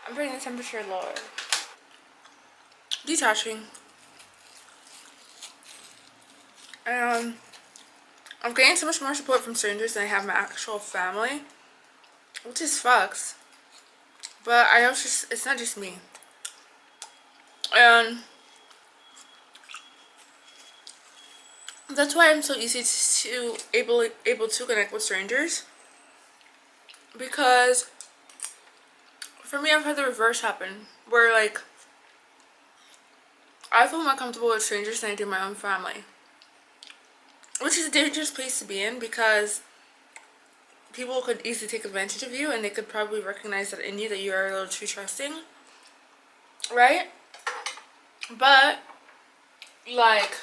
I'm putting the temperature lower. Detaching. And I'm getting so much more support from strangers than I have my actual family, which is fucks. But I know it's not just me. And that's why I'm so easy to able to connect with strangers. Because for me, I've had the reverse happen, where like I feel more comfortable with strangers than I do my own family, which is a dangerous place to be in because people could easily take advantage of you, and they could probably recognize that in you that you are a little too trusting, right? But like,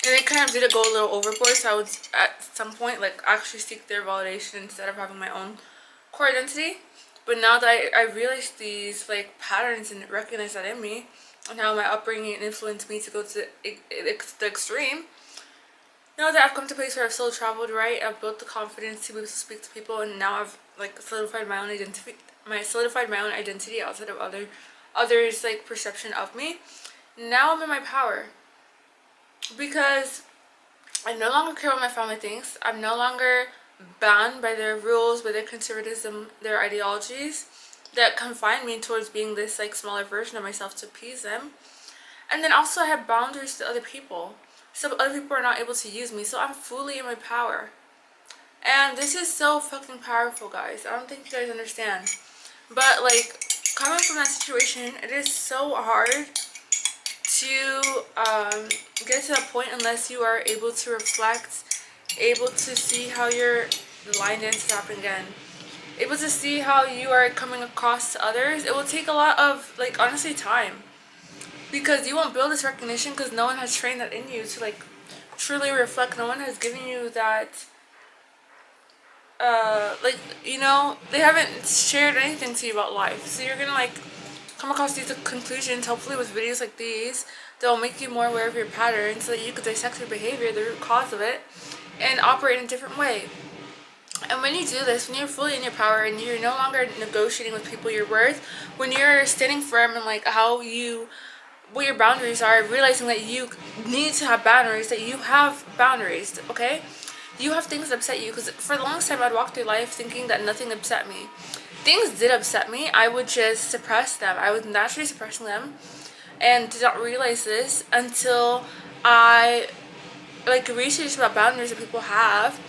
and they kind of did it go a little overboard, so I would at some point like actually seek their validation instead of having my own core identity. But now that I realize these like patterns and recognize that in me, and how my upbringing influenced me to go to the extreme, now that I've come to a place where I've still traveled, right, I've built the confidence to be able to speak to people, and now I've like solidified my own identity, outside of others like perception of me. Now I'm in my power because I no longer care what my family thinks. I'm no longer bound by their rules, by their conservatism, their ideologies that confine me towards being this like smaller version of myself to appease them. And then also I have boundaries to other people, so other people are not able to use me. So I'm fully in my power, and this is so fucking powerful, guys. I don't think you guys understand. But like, coming from that situation, it is so hard to get to that point unless you are able to reflect, able to see how your alignment is happening again, able to see how you are coming across to others. It will take a lot of like honestly time, because you won't build this recognition because no one has trained that in you to like truly reflect. No one has given you that like, you know, they haven't shared anything to you about life, so you're gonna like come across these conclusions, hopefully with videos like these that will make you more aware of your patterns so that you could dissect your behavior, the root cause of it, and operate in a different way. And when you do this, when you're fully in your power and you're no longer negotiating with people your worth, when you're standing firm in like what your boundaries are, realizing that you need to have boundaries, that you have boundaries, okay? You have things that upset you, because for the longest time I'd walk through life thinking that nothing upset me. Things did upset me. I would just suppress them. I was naturally suppressing them and did not realize this until I like researched about boundaries that people have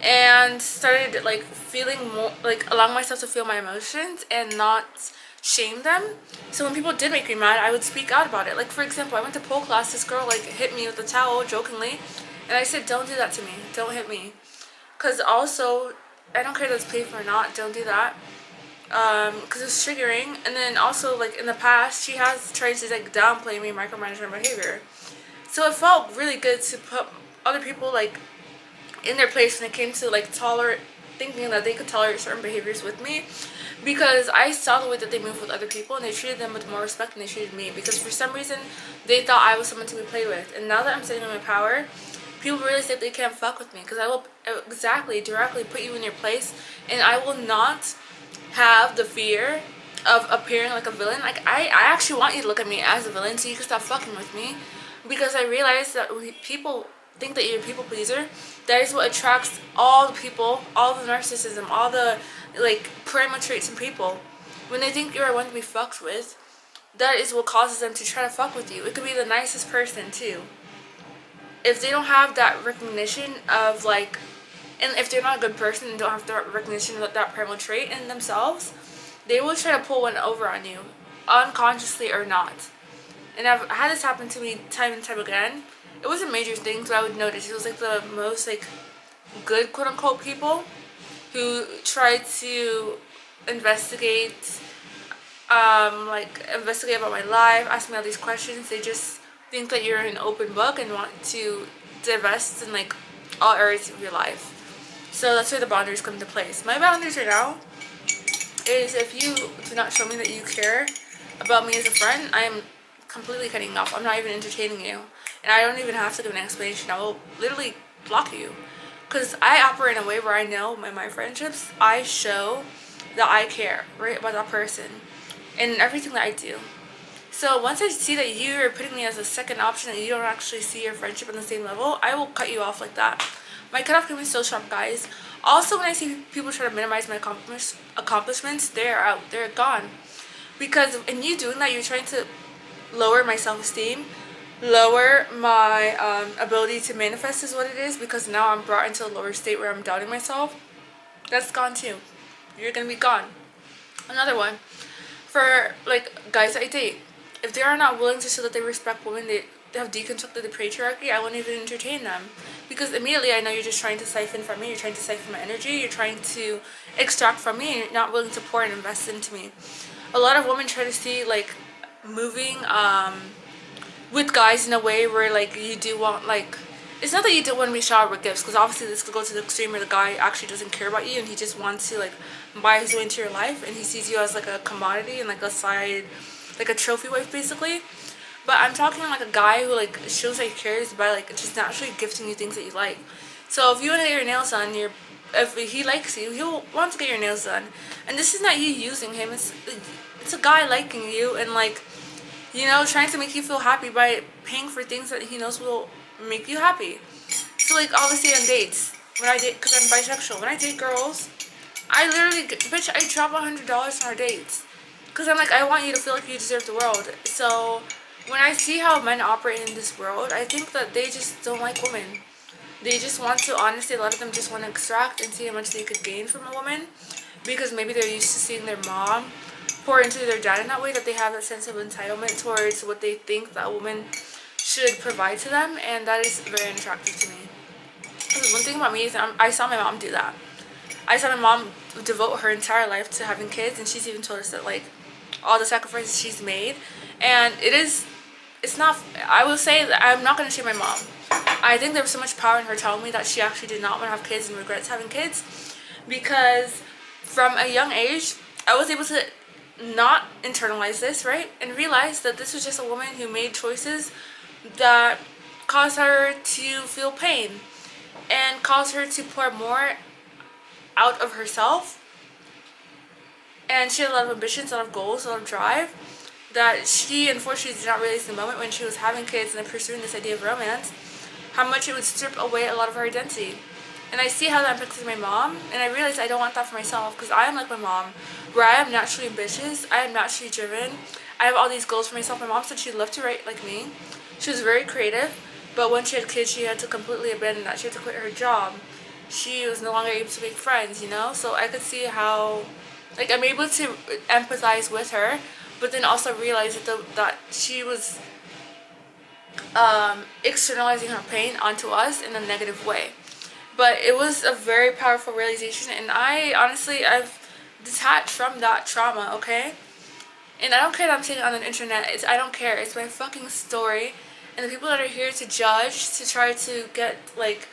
and started like feeling more, like allowing myself to feel my emotions and not shame them. So when people did make me mad, I would speak out about it. Like, for example, I went to pole class, this girl like hit me with a towel jokingly, and I said, don't do that to me, don't hit me, because also I don't care if it's paid for or not, don't do that, because it's triggering. And then also like in the past she has tried to like downplay me, micromanage my behavior. So it felt really good to put other people like in their place when it came to like thinking that they could tolerate certain behaviors with me, because I saw the way that they moved with other people and they treated them with more respect than they treated me, because for some reason they thought I was someone to be played with. And now that I'm sitting in my power, people realize that they can't fuck with me, because I will directly put you in your place, and I will not have the fear of appearing like a villain. Like, I actually want you to look at me as a villain so you can stop fucking with me, because I realize that people think that you're a people pleaser. That is what attracts all the people, all the narcissism, all the like primal traits in people. When they think you're one to be fucked with, that is what causes them to try to fuck with you. It could be the nicest person too. If they don't have that recognition of like, and if they're not a good person and don't have that recognition of that primal trait in themselves, they will try to pull one over on you, unconsciously or not. And I've had this happen to me time and time again. It wasn't major things, but I would notice it was like the most like good quote unquote people who tried to investigate investigate about my life, ask me all these questions. They just think that you're an open book and want to divest in like all areas of your life. So that's where the boundaries come into place. My boundaries right now is, if you do not show me that you care about me as a friend, I am completely cutting off. I'm not even entertaining you. And I don't even have to give an explanation. I will literally block you. Because I operate in a way where I know in my friendships, I show that I care, right, about that person and everything that I do. So once I see that you are putting me as a second option and you don't actually see your friendship on the same level, I will cut you off like that. My cutoff game is so sharp, guys. Also, when I see people try to minimize my accomplishments, they're out. They're gone. Because in you doing that, you're trying to lower my self-esteem, lower my ability to manifest is what it is, because now I'm brought into a lower state where I'm doubting myself. That's gone too. You're going to be gone. Another one. For, like, guys that I date. If they are not willing to show that they respect women, they have deconstructed the patriarchy, I won't even entertain them. Because immediately I know you're just trying to siphon from me, you're trying to siphon my energy, you're trying to extract from me, and you're not willing to pour and invest into me. A lot of women try to see, like, moving with guys in a way where, like, you do want, like, it's not that you don't want to be showered with gifts, because obviously this could go to the extreme where the guy actually doesn't care about you and he just wants to, like, buy his way into your life, and he sees you as, like, a commodity and, like, a side, like, a trophy wife, basically. But I'm talking like a guy who, like, shows that he cares by, like, just naturally gifting you things that you like. So if you want to get your nails done, if he likes you, he'll want to get your nails done. And this is not you using him. It's a guy liking you and, like, you know, trying to make you feel happy by paying for things that he knows will make you happy. So, like, obviously on dates, when I date, because I'm bisexual, when I date girls, I literally, bitch, I drop $100 on our dates. Because I'm like, I want you to feel like you deserve the world. So when I see how men operate in this world, I think that they just don't like women. They just want to, honestly, a lot of them just want to extract and see how much they could gain from a woman. Because maybe they're used to seeing their mom pour into their dad in that way, that they have that sense of entitlement towards what they think that a woman should provide to them. And that is very unattractive to me. Because one thing about me is I saw my mom do that. I saw my mom devote her entire life to having kids, and she's even told us that, like, all the sacrifices she's made. And it's not, I will say that I'm not going to shame my mom. I think there was so much power in her telling me that she actually did not want to have kids and regrets having kids, because from a young age I was able to not internalize this, right, and realize that this was just a woman who made choices that caused her to feel pain and caused her to pour more out of herself. And she had a lot of ambitions, a lot of goals, a lot of drive that she unfortunately did not realize in the moment when she was having kids and pursuing this idea of romance, how much it would strip away a lot of her identity. And I see how that impacts my mom, and I realize I don't want that for myself, because I am like my mom, where I am naturally ambitious, I am naturally driven, I have all these goals for myself. My mom said she loved to write like me. She was very creative, but when she had kids, she had to completely abandon that. She had to quit her job. She was no longer able to make friends, you know? So I could see how, like, I'm able to empathize with her, but then also realize that she was externalizing her pain onto us in a negative way. But it was a very powerful realization, and I've detached from that trauma, okay? And I don't care that I'm saying it on the internet. I don't care. It's my fucking story. And the people that are here to judge, to try to get, like,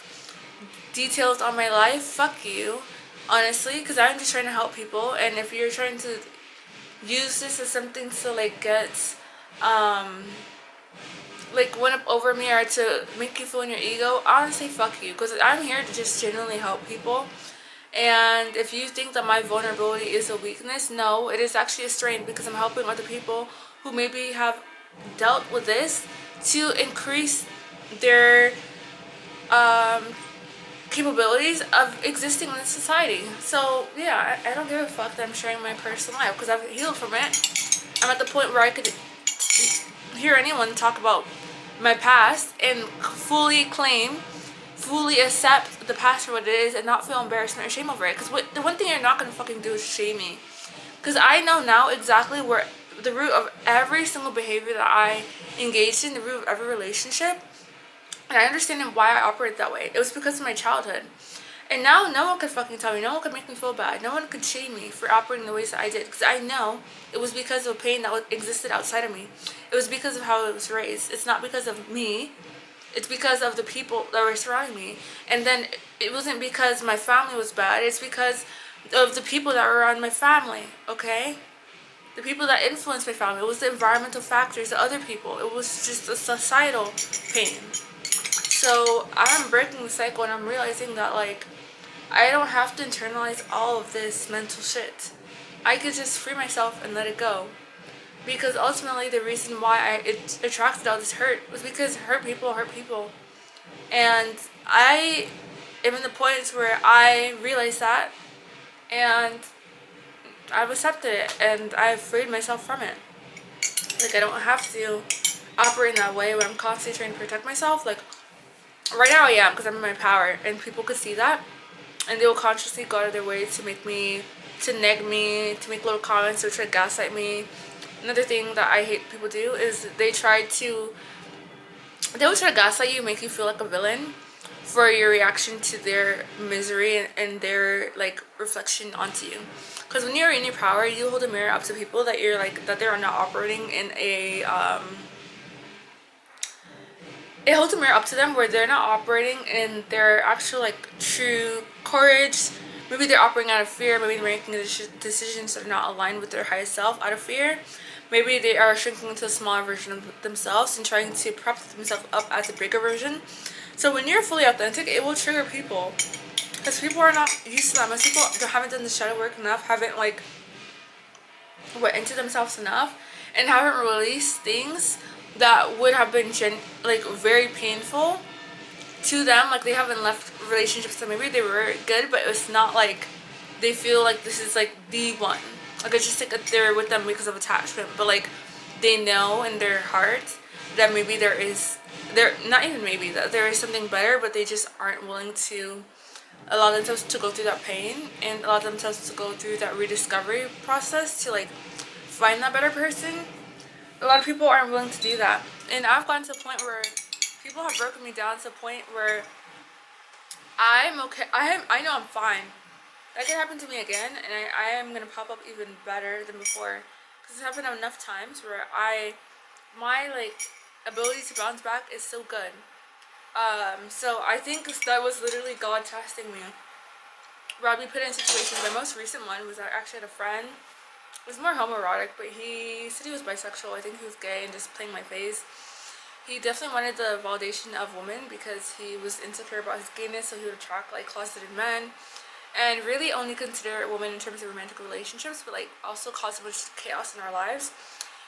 details on my life, fuck you, honestly, because I'm just trying to help people. And if you're trying to use this as something to, like, get like, win up over me or to make you feel in your ego, honestly, fuck you, because I'm here to just genuinely help people. And if you think that my vulnerability is a weakness, no, it is actually a strength, because I'm helping other people who maybe have dealt with this to increase their capabilities of existing in this society. So yeah, I don't give a fuck that I'm sharing my personal life, because I've healed from it. I'm at the point where I could hear anyone talk about my past and fully accept the past for what it is and not feel embarrassment or shame over it. Because the one thing you're not going to fucking do is shame me. Because I know now exactly where the root of every single behavior that I engaged in, the root of every relationship, and I understand why I operate that way. It was because of my childhood. And now no one could fucking tell me, no one could make me feel bad, no one could shame me for operating the ways that I did, because I know it was because of pain that existed outside of me. It was because of how I was raised. It's not because of me. It's because of the people that were surrounding me. And then it wasn't because my family was bad. It's because of the people that were around my family, okay? The people that influenced my family. It was the environmental factors, the other people. It was just a societal pain. So I'm breaking the cycle, and I'm realizing that, like, I don't have to internalize all of this mental shit. I could just free myself and let it go. Because ultimately, the reason why it attracted all this hurt was because hurt people hurt people. And I am in the point where I realized that, and I've accepted it, and I've freed myself from it. Like, I don't have to operate in that way where I'm constantly trying to protect myself. Like, right now I am, because I'm in my power, and people could see that, and they will consciously go out of their way to make me, to neg me, to make little comments, or try to gaslight me. Another thing that I hate people do is they will try to gaslight you, make you feel like a villain for your reaction to their misery and their like reflection onto you. Because when you're in your power, you hold a mirror up to people that you're like, that they're not operating in a it holds a mirror up to them where they're not operating in their actual like true courage. Maybe they're operating out of fear. Maybe they're making decisions that are not aligned with their highest self out of fear. Maybe they are shrinking into a smaller version of themselves and trying to prop themselves up as a bigger version. So when you're fully authentic, it will trigger people. Because people are not used to that. Most people haven't done the shadow work enough, haven't like went into themselves enough, and haven't released things that would have been like very painful to them. Like, they haven't left relationships that maybe they were good, but it's not like they feel like this is like the one. Like, it's just like they're with them because of attachment, but like they know in their heart that maybe there not even maybe that there is something better, but they just aren't willing to allow themselves to go through that pain and allow themselves to go through that rediscovery process to like find that better person. A lot of people aren't willing to do that, and I've gotten to a point where people have broken me down to a point where I'm okay. I know I'm fine. That could happen to me again, and I am gonna pop up even better than before, because it's happened enough times where my like ability to bounce back is so good. So I think that was literally God testing me. Where I'd be put in situations. My most recent one was I actually had a friend. It was more homoerotic, but he said he was bisexual. I think he was gay and just playing my face. He definitely wanted the validation of women because he was insecure about his gayness, so he would attract like closeted men and really only consider women in terms of romantic relationships, but like also cause so much chaos in our lives.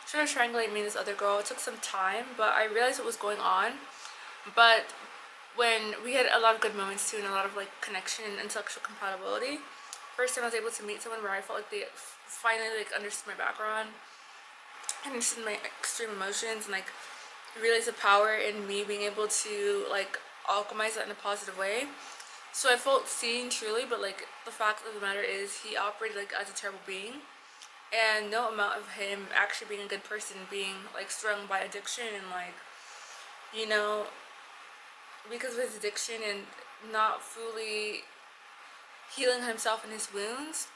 Trying to triangulate me and this other girl. It took some time, but I realized what was going on. But when we had a lot of good moments too, and a lot of like connection and intellectual compatibility, first time I was able to meet someone where I felt like they finally like understood my background, understood my extreme emotions, and like realized the power in me being able to like alchemize that in a positive way. So I felt seen truly, but like the fact of the matter is he operated like as a terrible being, and no amount of him actually being a good person, being like strung by addiction and like, you know, because of his addiction and not fully healing himself and his wounds,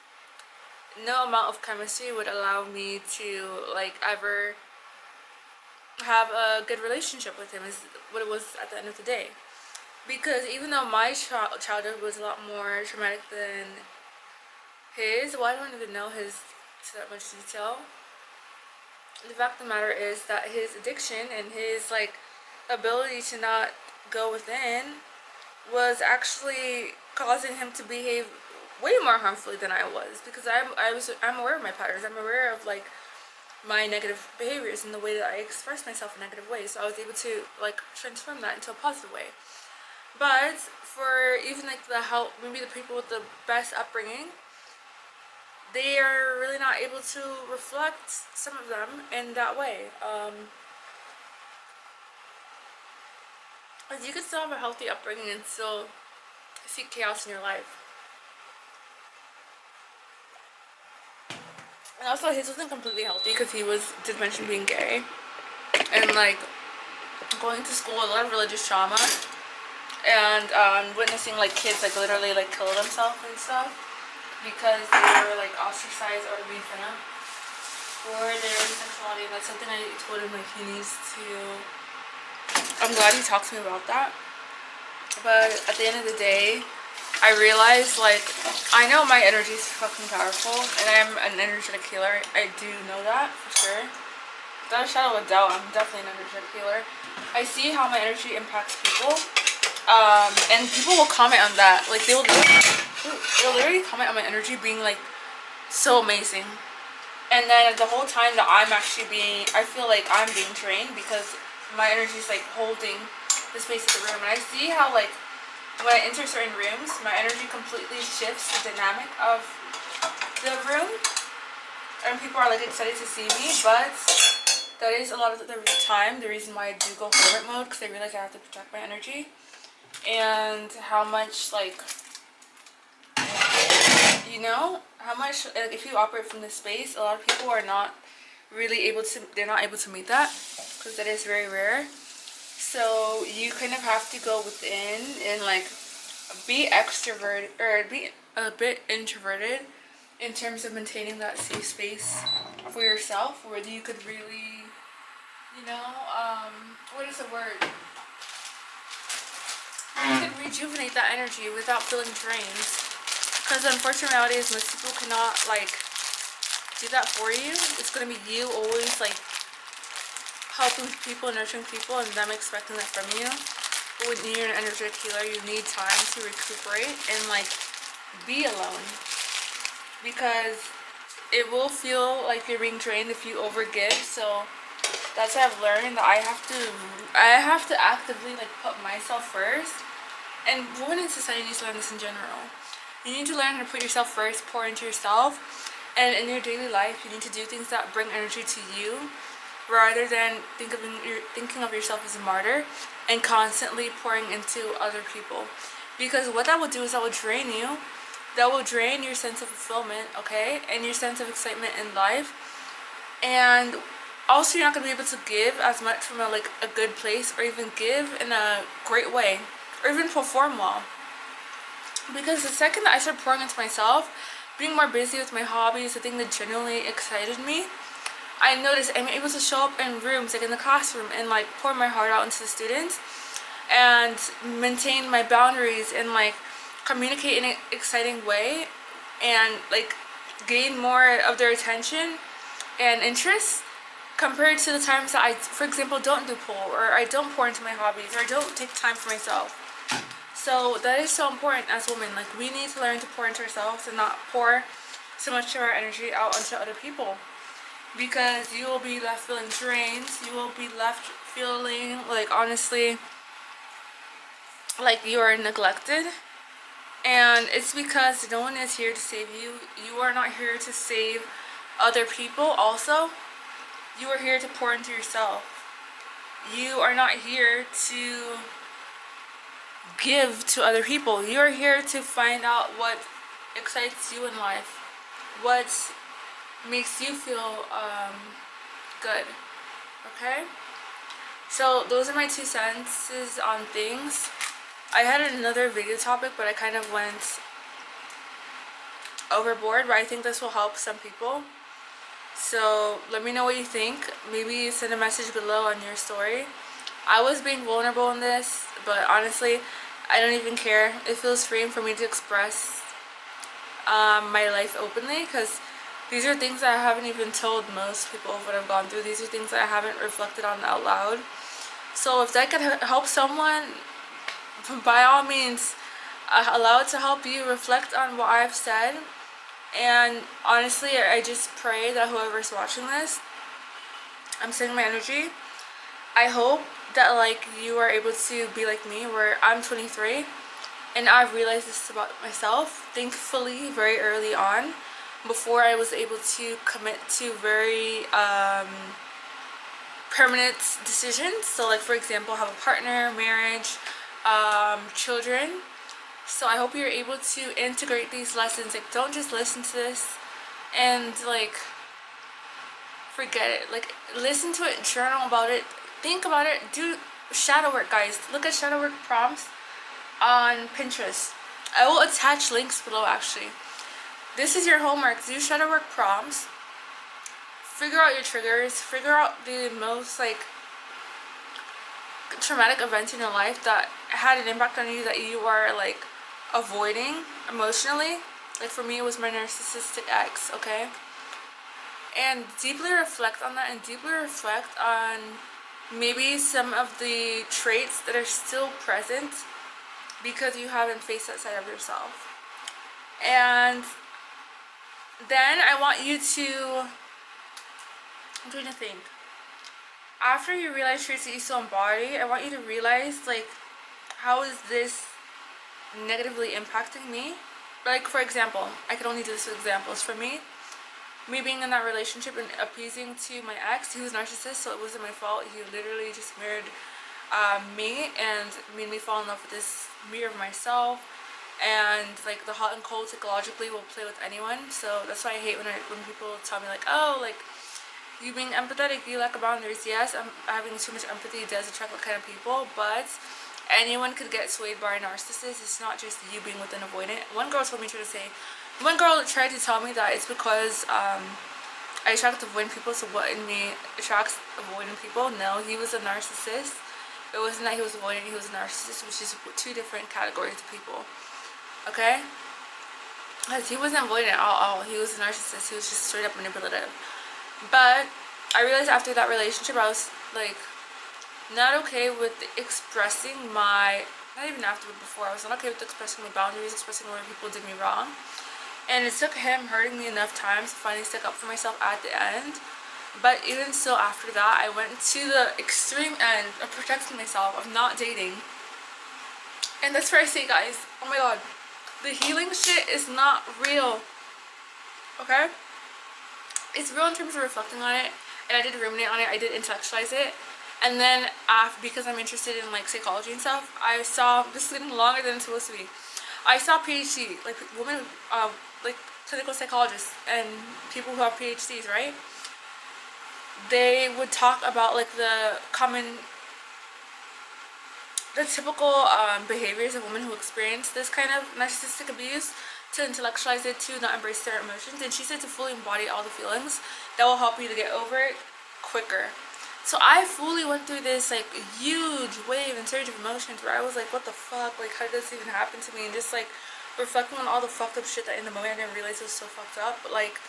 no amount of chemistry would allow me to like ever have a good relationship with him, is what it was at the end of the day. Because even though my childhood was a lot more traumatic than his, well, I don't even know his to that much detail. The fact of the matter is that his addiction and his like ability to not go within was actually causing him to behave way more harmfully than I was, because I'm aware of my patterns. I'm aware of like my negative behaviors and the way that I express myself in negative ways. So I was able to like transform that into a positive way. But for even like maybe the people with the best upbringing, they are really not able to reflect some of them in that way. As you can still have a healthy upbringing and still seek chaos in your life. And also, his wasn't completely healthy because he did mention being gay and like going to school with a lot of religious trauma, and witnessing like kids like literally like kill themselves and stuff because they were like ostracized or made fun of for their sexuality. And that's something I told him like he needs to. I'm glad he talked to me about that. But at the end of the day, I realized like I know my energy is fucking powerful, and I'm an energetic healer. I do know that for sure. Without a shadow of a doubt, I'm definitely an energetic healer. I see how my energy impacts people, and people will comment on that. Like they'll literally comment on my energy, being like, so amazing. And then the whole time that I'm actually I feel like I'm being drained because my energy is like holding the space of the room. And I see how like when I enter certain rooms, my energy completely shifts the dynamic of the room. And people are like excited to see me, but that is a lot of the time the reason why I do go hermit mode, because I realize I have to protect my energy. And how much like, you know, how much like, if you operate from this space, a lot of people are not really able to, they're not able to meet that, because that is very rare. So you kind of have to go within and like be extroverted or be a bit introverted in terms of maintaining that safe space for yourself, where you could really, you know, what is the word? You could rejuvenate that energy without feeling drained. Because the unfortunate reality is most people cannot like do that for you. It's gonna be you always like helping people, nurturing people, and them expecting that from you. But when you're an energetic healer, you need time to recuperate and like be alone, because it will feel like you're being drained if you overgive. So that's what I've learned, that I have to actively like put myself first. And women in society need to learn this in general. You need to learn how to put yourself first, pour into yourself, and in your daily life you need to do things that bring energy to you, rather than thinking of yourself as a martyr and constantly pouring into other people. Because what that will do is that will drain you. That will drain your sense of fulfillment, okay? And your sense of excitement in life. And also you're not going to be able to give as much from a good place, or even give in a great way, or even perform well. Because the second that I started pouring into myself, being more busy with my hobbies, the thing that genuinely excited me, I noticed I'm able to show up in rooms, like in the classroom, and like pour my heart out into the students and maintain my boundaries and like communicate in an exciting way and like gain more of their attention and interest, compared to the times that I, for example, don't do pool, or I don't pour into my hobbies, or I don't take time for myself. So that is so important as women. Like, we need to learn to pour into ourselves and not pour so much of our energy out onto other people, because you will be left feeling drained. You will be left feeling like, honestly, like you are neglected. And it's because no one is here to save you. You are not here to save other people also. You are here to pour into yourself. You are not here to give to other people. You are here to find out what excites you in life, what makes you feel good. Okay? So those are my 2 cents on things. I had another video topic, but I kind of went overboard, but I think this will help some people. So let me know what you think. Maybe send a message below on your story. I was being vulnerable in this, but honestly, I don't even care. It feels freeing for me to express my life openly, because these are things that I haven't even told most people of what I've gone through. These are things that I haven't reflected on out loud. So if that could help someone, by all means, allow it to help you reflect on what I've said. And honestly, I just pray that whoever's watching this, I'm sending my energy. I hope that like you are able to be like me, where I'm 23 and I've realized this about myself, thankfully, very early on, before I was able to commit to very permanent decisions. So like, for example, have a partner, marriage, children. So I hope you're able to integrate these lessons. Like, don't just listen to this and like forget it. Like, listen to it, journal about it, think about it, do shadow work, guys. Look at shadow work prompts on Pinterest. I will attach links below actually. This is your homework. Do shadow work prompts. Figure out your triggers. Figure out the most like traumatic events in your life that had an impact on you, that you are like avoiding emotionally. Like, for me, it was my narcissistic ex, okay? And deeply reflect on that, and deeply reflect on maybe some of the traits that are still present because you haven't faced that side of yourself. And Then I want you to, I'm trying to think. After you realize traits that you still embody, I want you to realize, like, how is this negatively impacting me? Like, for example, I could only do this with examples. For me being in that relationship and appeasing to my ex, he was a narcissist, so it wasn't my fault. He literally just mirrored me and made me fall in love with this mirror of myself. And like the hot and cold psychologically will play with anyone. So that's why I hate when people tell me like, oh, like, you being empathetic, you lack boundaries. Yes, having too much empathy does attract that kind of people, but anyone could get swayed by a narcissist. It's not just you being with an avoidant. One girl tried to tell me that it's because I attract avoidant people, so what in me attracts avoidant people? No, he was a narcissist. It wasn't that he was avoidant, he was a narcissist, which is two different categories of people. Okay? Because he wasn't avoidant at all. He was a narcissist. He was just straight up manipulative. But I realized after that relationship, I was like not okay with expressing my, not even after, but before, I was not okay with expressing my boundaries, expressing where people did me wrong. And it took him hurting me enough times to finally stick up for myself at the end. But even still, after that, I went to the extreme end of protecting myself, of not dating. And that's where I say, guys, oh my god, the healing shit is not real. Okay? It's real in terms of reflecting on it, and I did ruminate on it, I did intellectualize it. And then because I'm interested in like psychology and stuff, I saw, this is getting longer than it's supposed to be, I saw PhD, like women, like clinical psychologists and people who have PhDs, right? They would talk about like the typical behaviors of women who experience this kind of narcissistic abuse, to intellectualize it, to not embrace their emotions. And she said to fully embody all the feelings that will help you to get over it quicker. So I fully went through this like huge wave and surge of emotions where I was like, what the fuck, like how did this even happen to me? And just like reflecting on all the fucked up shit that in the moment I didn't realize it was so fucked up. But like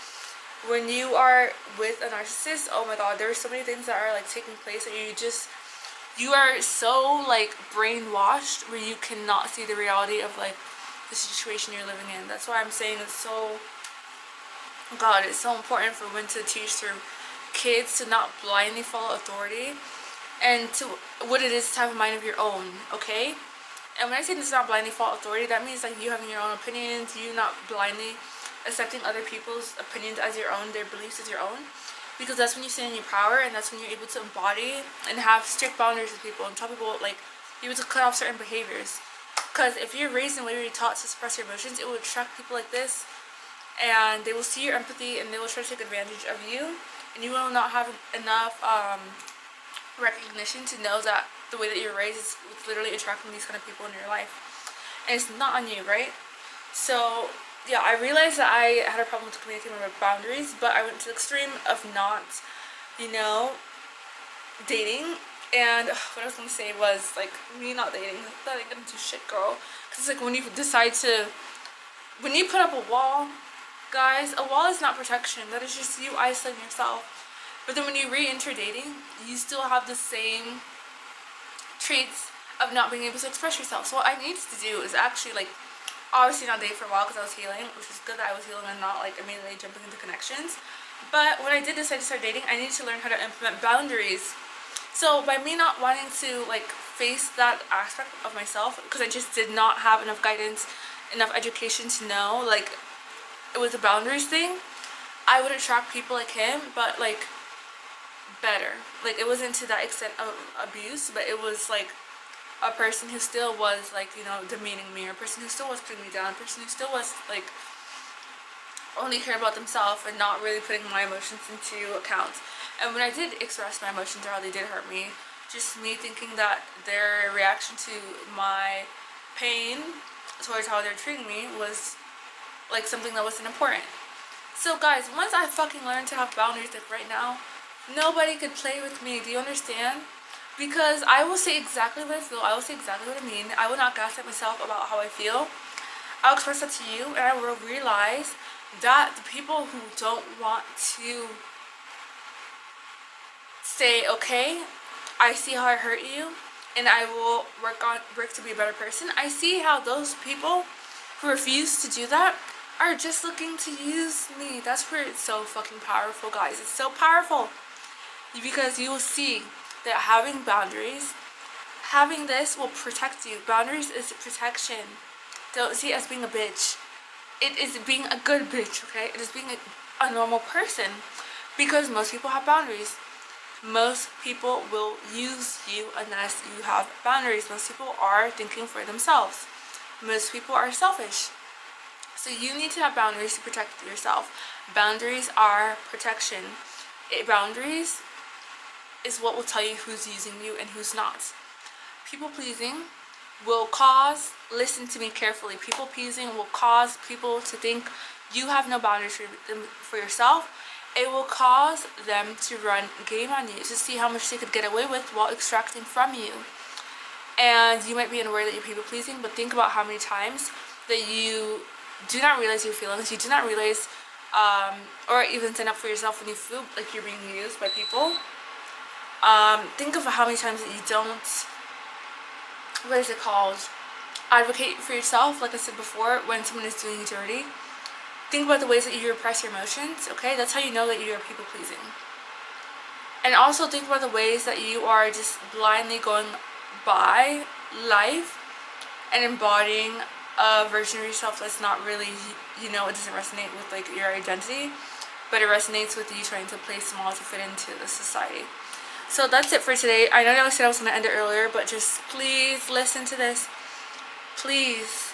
when you are with a narcissist, oh my god, there are so many things that are like taking place that you are so like brainwashed where you cannot see the reality of like the situation you're living in. That's why I'm saying it's so, god, it's so important for women to teach their kids to not blindly follow authority, and to what it is to have a mind of your own, okay? And when I say this, not blindly follow authority, that means like you having your own opinions, you not blindly accepting other people's opinions as your own, their beliefs as your own, because that's when you stand in your power, and that's when you're able to embody and have strict boundaries with people and tell people, like, you're able to cut off certain behaviors. Because if you're raised in a way where you're taught to suppress your emotions, it will attract people like this, and they will see your empathy and they will try to take advantage of you, and you will not have enough recognition to know that the way that you're raised is literally attracting these kind of people in your life, and it's not on you, right? So yeah, I realized that I had a problem with communicating my boundaries, but I went to the extreme of not, you know, dating. And what I was gonna say was like me not dating, that ain't gonna do shit, girl. Cause it's like when you decide to, when you put up a wall, guys, a wall is not protection. That is just you isolating yourself. But then when you re-enter dating, you still have the same traits of not being able to express yourself. So what I needed to do is actually like, obviously not date for a while because I was healing, which is good that I was healing and not like immediately jumping into connections. But when I did decide to start dating, I needed to learn how to implement boundaries. So by me not wanting to like face that aspect of myself, because I just did not have enough guidance, enough education to know like it was a boundaries thing, I would attract people like him, but like better. Like it wasn't to that extent of abuse, but it was like a person who still was like, you know, demeaning me, or a person who still was putting me down, a person who still was like only care about themselves and not really putting my emotions into account. And when I did express my emotions or how they did hurt me, just me thinking that their reaction to my pain towards how they're treating me was like something that wasn't important. So guys, once I fucking learned to have boundaries, like right now, nobody could play with me. Do you understand? Because I will say exactly what I feel. I will say exactly what I mean. I will not gaslight myself about how I feel. I'll express that to you, and I will realize that the people who don't want to say, okay, I see how I hurt you, and I will work to be a better person. I see how those people who refuse to do that are just looking to use me. That's where it's so fucking powerful, guys. It's so powerful. Because you will see that having boundaries, having this will protect you. Boundaries is protection. Don't see it as being a bitch. It is being a good bitch, okay? It is being a normal person. Because most people have boundaries. Most people will use you unless you have boundaries. Most people are thinking for themselves. Most people are selfish. So you need to have boundaries to protect yourself. Boundaries are protection. Boundaries is what will tell you who's using you and who's not. People pleasing will cause, listen to me carefully, people pleasing will cause people to think you have no boundaries for yourself. It will cause them to run game on you to see how much they could get away with while extracting from you. And you might be unaware that you're people pleasing, but think about how many times that you do not realize your feelings, you do not realize or even stand up for yourself when you feel like you're being used by people. Think of how many times that you don't, what is it called, advocate for yourself, like I said before, when someone is doing you dirty. Think about the ways that you repress your emotions, okay? That's how you know that you are people pleasing. And also think about the ways that you are just blindly going by life and embodying a version of yourself that's not really, it doesn't resonate with like your identity, but it resonates with you trying to play small to fit into the society. So that's it for today. I know I said I was going to end it earlier, but just please listen to this. Please.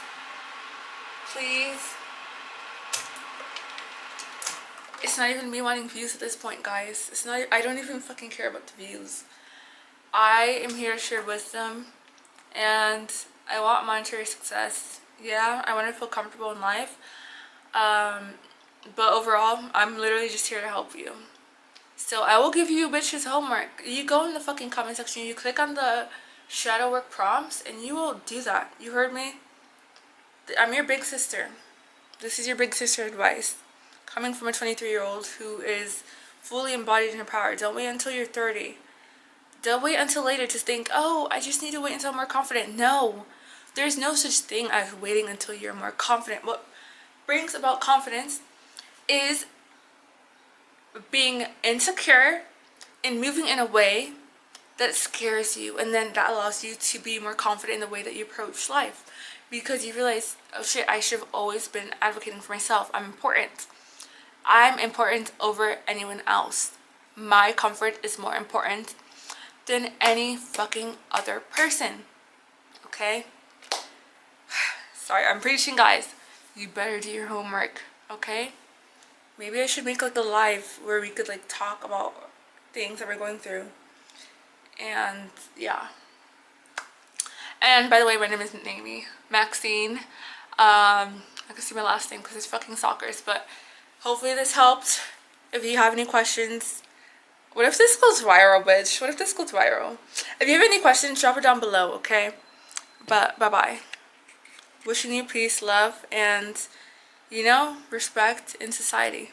Please. It's not even me wanting views at this point, guys. It's not. I don't even fucking care about the views. I am here to share wisdom, and I want monetary success. Yeah, I want to feel comfortable in life. But overall, I'm literally just here to help you. So I will give you bitches homework. You go in the fucking comment section, you click on the shadow work prompts, and you will do that. You heard me? I'm your big sister. This is your big sister advice. Coming from a 23-year-old who is fully embodied in her power. Don't wait until you're 30. Don't wait until later to think, oh, I just need to wait until I'm more confident. No. There's no such thing as waiting until you're more confident. What brings about confidence is being insecure and moving in a way that scares you, and then that allows you to be more confident in the way that you approach life, because you realize, oh shit, I should have always been advocating for myself. I'm important over anyone else. My comfort is more important than any fucking other person. Okay? Sorry, I'm preaching, guys. You better do your homework, okay? Maybe I should make like a live where we could like talk about things that we're going through. And yeah. And by the way, my name isn't Amy. Maxine. I can see my last name because it's fucking stalkers. But hopefully this helped. If you have any questions. What if this goes viral, bitch? What if this goes viral? If you have any questions, drop it down below, okay? But bye-bye. Wishing you peace, love, and, respect in society.